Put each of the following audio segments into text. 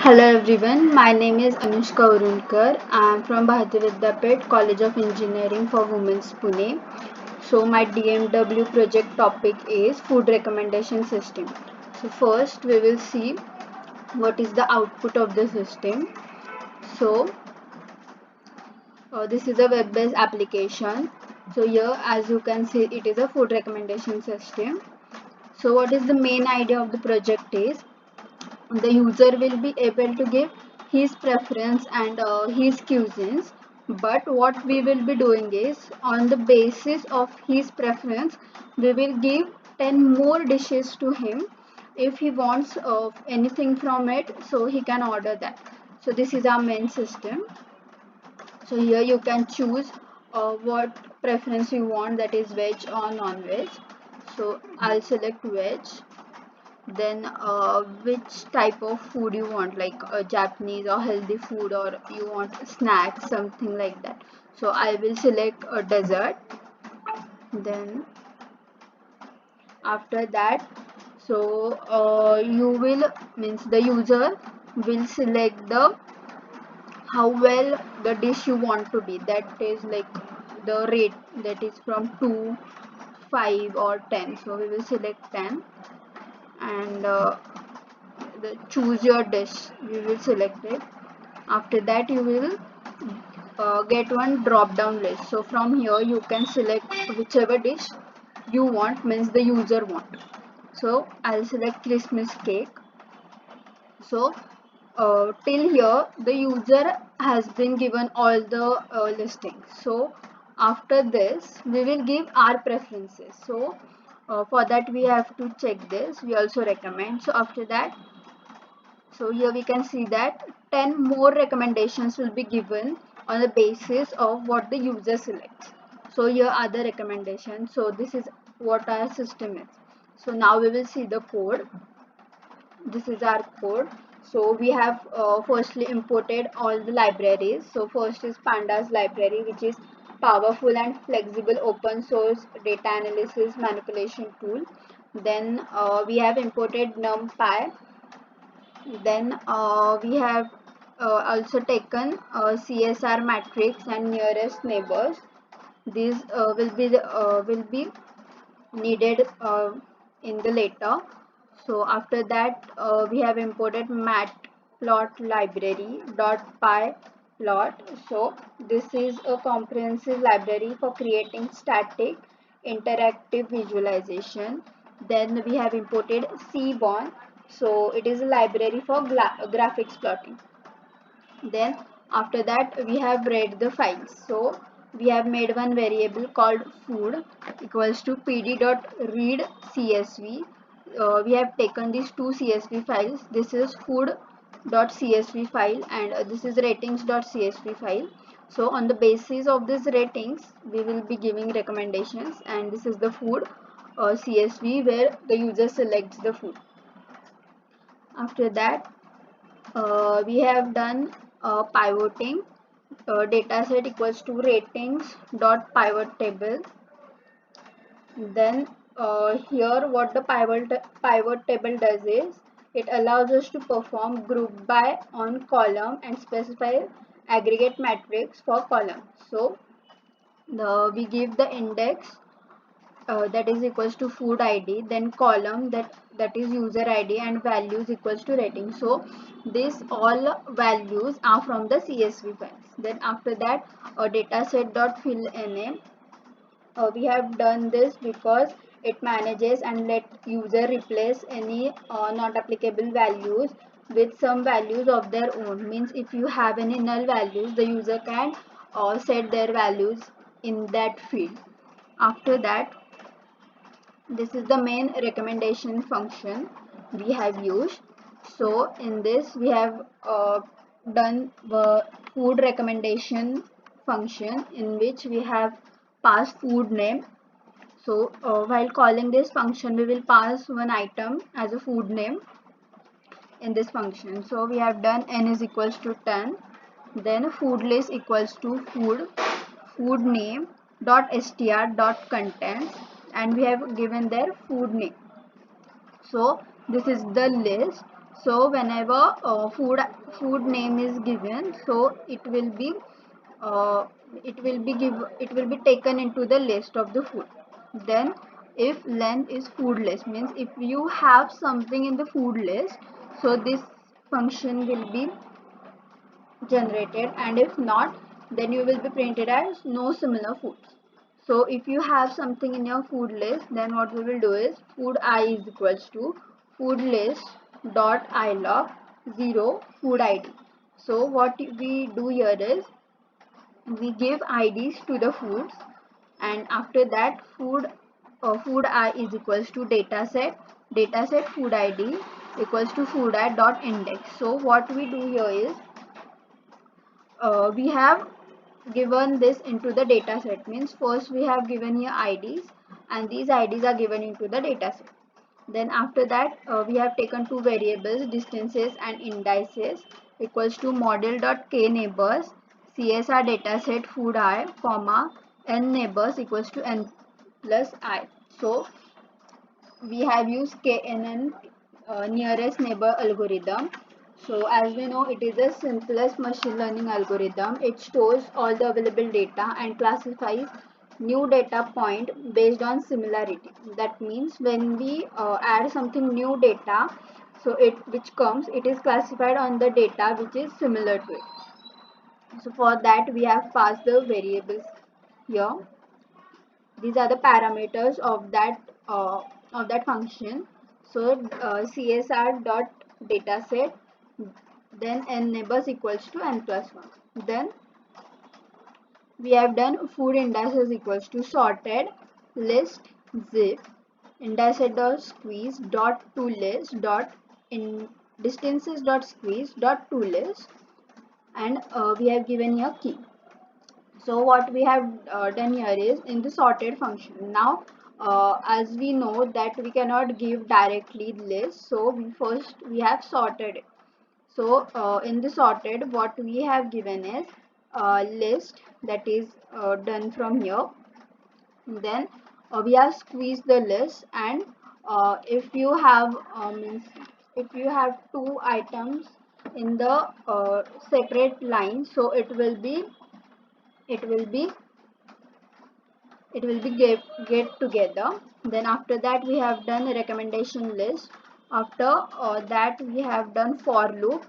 Hello everyone, my name is Anushka Urunkar. I am from Bharatiya Vidyapit College of Engineering for Women's Pune. So my DMW project topic is food recommendation system. So first we will see what is the output of the system. So this is a web-based application. So here as you can see it is a food recommendation system. So what is the main idea of the project is the user will be able to give his preference and his cuisines, but what we will be doing is on the basis of his preference we will give 10 more dishes to him. If he wants anything from it, so he can order that. So this is our main system. So here you can choose what preference you want, that is veg or non-veg. So I'll select veg. Then which type of food you want, like Japanese or healthy food, or you want snacks, something like that. So I will select a dessert. Then after that, so you will means the user will select the how well the dish you want to be, that is like the rate, that is from 2, 5 or 10. So we will select 10. And choose your dish, we will select it. After that you will get one drop down list. So from here you can select whichever dish you want, means the user want. So I'll select Christmas cake. So till here the user has been given all the listings. So after this we will give our preferences. So for that we have to check this, we also recommend. So after that, so here we can see that 10 more recommendations will be given on the basis of what the user selects. So here are the recommendations. So this is what our system is. So now we will see the code. This is our code. So we have firstly imported all the libraries. So first is pandas library, which is powerful and flexible open source data analysis manipulation tool. Then we have imported numpy. Then we have also taken CSR matrix and nearest neighbors. These will be needed in the later. So after that we have imported matplot library .py plot. So this is a comprehensive library for creating static interactive visualization. Then we have imported cborn. So it is a library for graphics plotting. Then after that we have read the files. So we have made one variable called food equals to pd.read csv. We have taken these two csv files. This is food.csv file, and this is ratings.csv file. So on the basis of these ratings we will be giving recommendations, and this is the food csv where the user selects the food. After that we have done pivoting. Dataset equals to ratings dot pivot table. Then here what the pivot table does is it allows us to perform group by on column and specify aggregate matrix for column. So we give the index that is equals to food id, then column that is user id, and values equals to rating. So these all values are from the csv files. Then after that dataset dot fill name, we have done this because it manages and let user replace any not applicable values with some values of their own. Means if you have any null values, the user can set their values in that field. After that, this is the main recommendation function we have used. So in this we have done the food recommendation function, in which we have passed food name. So while calling this function we will pass one item as a food name in this function. So we have done n is equals to 10. Then food list equals to food name dot str dot contents, and we have given their food name. So this is the list. So whenever food name is given, so uh, it will be taken into the list of the food. Then if len is food list, means if you have something in the food list, so this function will be generated, and if not, then you will be printed as no similar foods. So if you have something in your food list, then what we will do is food I is equals to food list dot ilog 0 food id. So what we do here is we give IDs to the foods, and after that food I is equals to dataset food ID equals to food I dot index. So what we do here is we have given this into the data set, means first we have given here IDs, and these IDs are given into the data set. Then after that we have taken two variables, distances and indices, equals to model dot k neighbors csr dataset food I comma n neighbors equals to n plus I. So we have used KNN, nearest neighbor algorithm. So as we know, it is the simplest machine learning algorithm. It stores all the available data and classifies new data point based on similarity. That means when we add something new data, so it is classified on the data which is similar to it. So for that we have passed the variables here. These are the parameters of that function. So csr dot dataset, then n neighbors equals to n plus 1. Then we have done food indices equals to sorted list zip indices dot squeeze dot to list dot in distances dot squeeze dot to list, and we have given here key. So what we have done here is in the sorted function. Now as we know that we cannot give directly list, so we have sorted it. So in the sorted, what we have given is list, that is done from here. Then we have squeezed the list, and if you have if you have two items in the separate line, so it will be get together. Then after that we have done a recommendation list. After that we have done for loop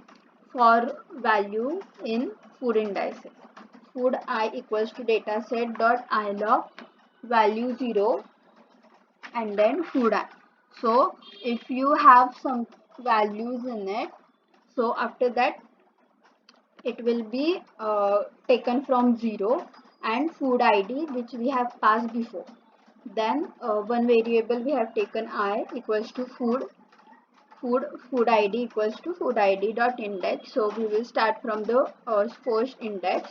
for value in food indices. Food I equals to dataset dot ilog value 0, and then food I. So if you have some values in it, so after that it will be taken from 0 and food id which we have passed before. Then one variable we have taken I equals to food id equals to food id dot index. So we will start from the first index.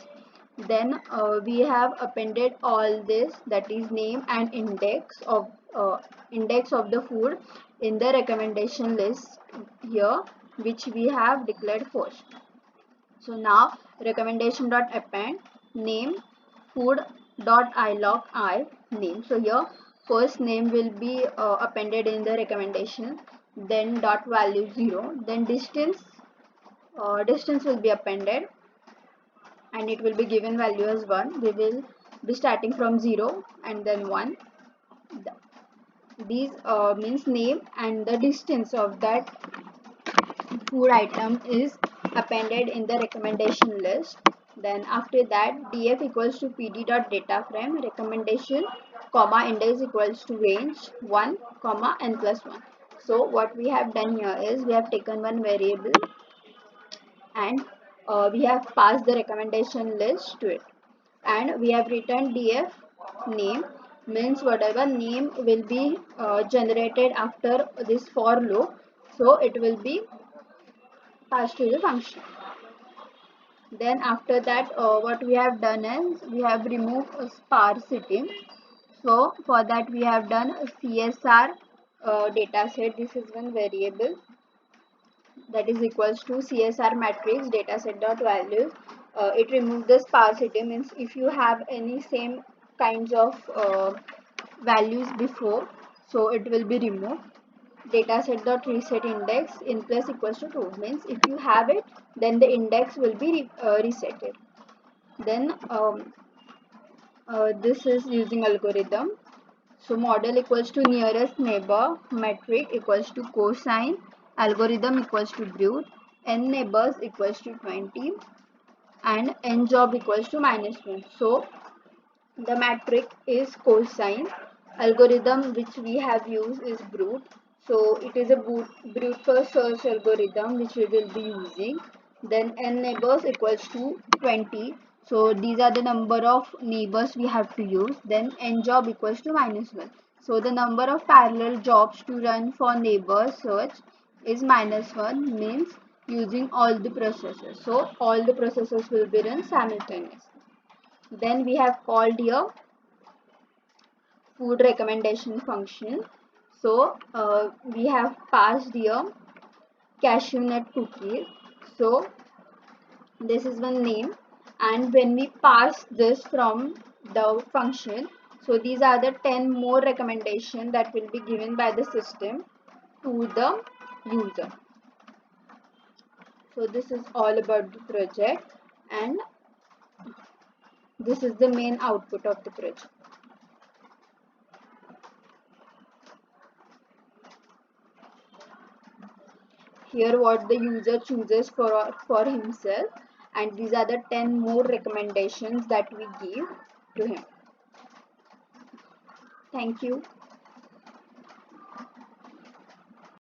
Then we have appended all this, that is name and index of the food in the recommendation list here, which we have declared first. So now recommendation dot append name food dot ilog I name. So here first name will be appended in the recommendation, then dot value 0, then distance will be appended, and it will be given value as 1. We will be starting from 0 and then 1. These means name and the distance of that food item is appended in the recommendation list. Then after that df equals to pd dot data frame recommendation comma index equals to range 1 comma n plus 1. So what we have done here is we have taken one variable, and we have passed the recommendation list to it, and we have written df name, means whatever name will be generated after this for loop, so it will be passed to the function. Then after that what we have done is we have removed a sparsity. So for that we have done a csr dataset. This is one variable, that is equals to csr matrix dataset dot values. It removes the sparsity, means if you have any same kinds of values before, so it will be removed. dataset.reset index in plus equals to 2 means if you have it, then the index will be resetted. Then this is using algorithm. So model equals to nearest neighbor, metric equals to cosine, algorithm equals to brute, n neighbors equals to 20, and n job equals to -1. So the metric is cosine, algorithm which we have used is brute. So it is a brute first search algorithm which we will be using. Then n neighbors equals to 20. So these are the number of neighbors we have to use. Then n job equals to -1. So the number of parallel jobs to run for neighbor search is -1 means using all the processes. So all the processes will be run simultaneously. Then we have called here food recommendation function. So we have passed here cashew nut cookies. So this is one name, and when we pass this from the function, so these are the 10 more recommendations that will be given by the system to the user. So this is all about the project, and this is the main output of the project. Here what the user chooses for himself, and these are the 10 more recommendations that we give to him. Thank you.